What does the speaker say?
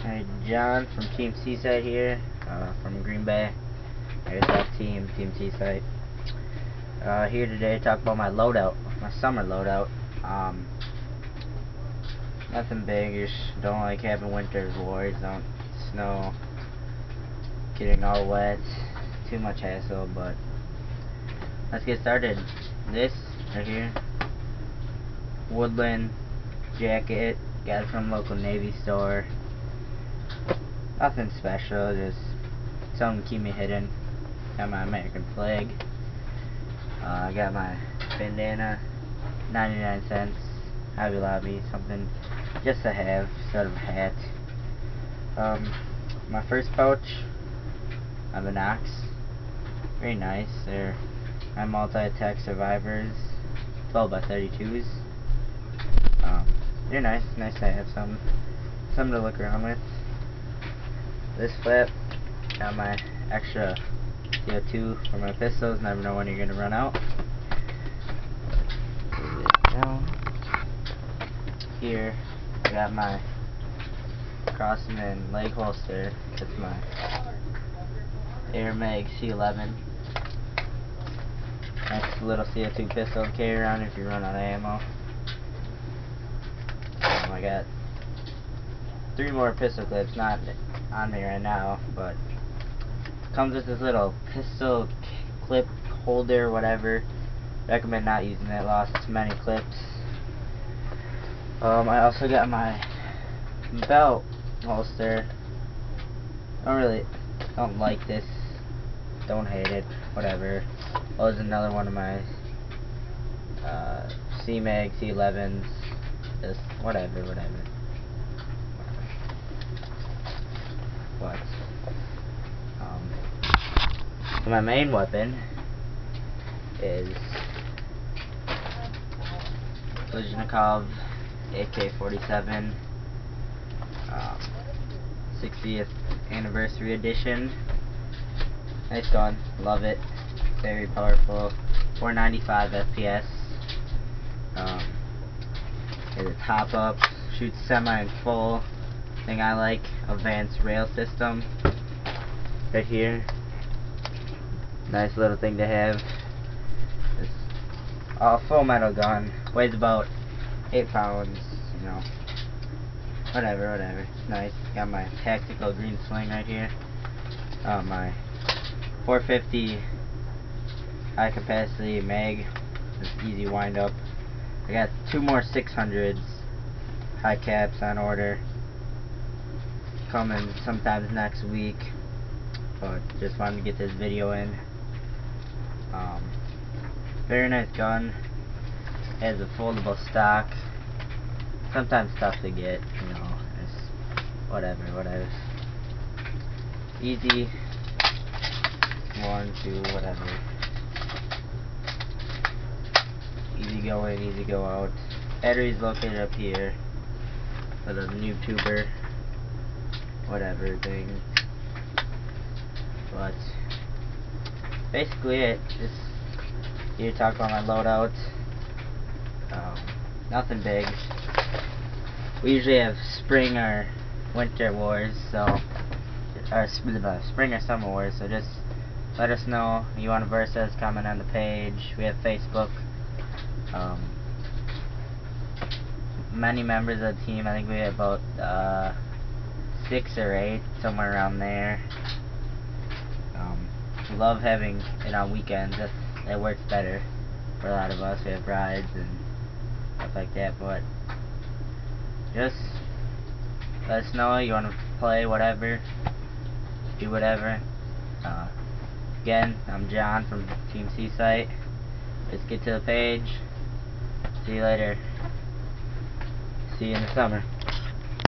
Alright, John from Team Seaside here, from Green Bay. Airsoft Team Seaside. Here today to talk about my loadout, my summer loadout. Nothing big, don't like having winter wars, don't snow, getting all wet, too much hassle, but let's get started. This right here, woodland jacket, got it from local Navy store. Nothing special, just something to keep me hidden. Got my American flag. I got my bandana, 99 cents, Hobby Lobby, something just to have, instead of a hat. My first pouch, I have an Ox. Very nice. They're my multi-attack survivors, 12 by 32s. They're nice. Nice to have something to look around with. This flip, got my extra CO2 for my pistols. Never know when you're gonna run out. Here, I got my Crossman leg holster. That's my Air Mag C11. Nice little CO2 pistol to carry around if you run out of ammo. I got 3 more pistol clips, not on me right now, but it comes with this little pistol clip holder, whatever. Recommend not using it, lost too many clips. I also got my belt holster. Don't like this, don't hate it, whatever. Oh, there's another one of my C-Mag C11s, just whatever. But so my main weapon is Kalashnikov AK-47, 60th anniversary edition. Nice gun, love it. Very powerful. 495 FPS. There's a top up, shoots semi and full. Thing I like, advanced rail system. Right here. Nice little thing to have. It's a full metal gun. Weighs about 8 pounds, you know. Whatever. It's nice. Got my tactical green sling right here. My 450 high capacity mag. Just easy wind up. I got 2 more 600s high caps on order. Coming sometimes next week, but just wanted to get this video in. Very nice gun. Has a foldable stock. Sometimes tough to get, you know. It's whatever. Easy. 1, 2, whatever. Easy go in, easy go out. Battery's located up here for the new tuber. Whatever thing, but basically it. Just here to talk about my loadout. Nothing big. We usually have spring or winter wars, so spring or summer wars. So just let us know you want to verse us. Comment on the page. We have Facebook. Many members of the team. I think we have about 6 or 8, somewhere around there. We love having it on weekends. That works better for a lot of us. We have rides and stuff like that, but just let us know you want to play, whatever, do whatever. Again, I'm John from Team Seaside. Let's get to the page. See you later. See you in the summer.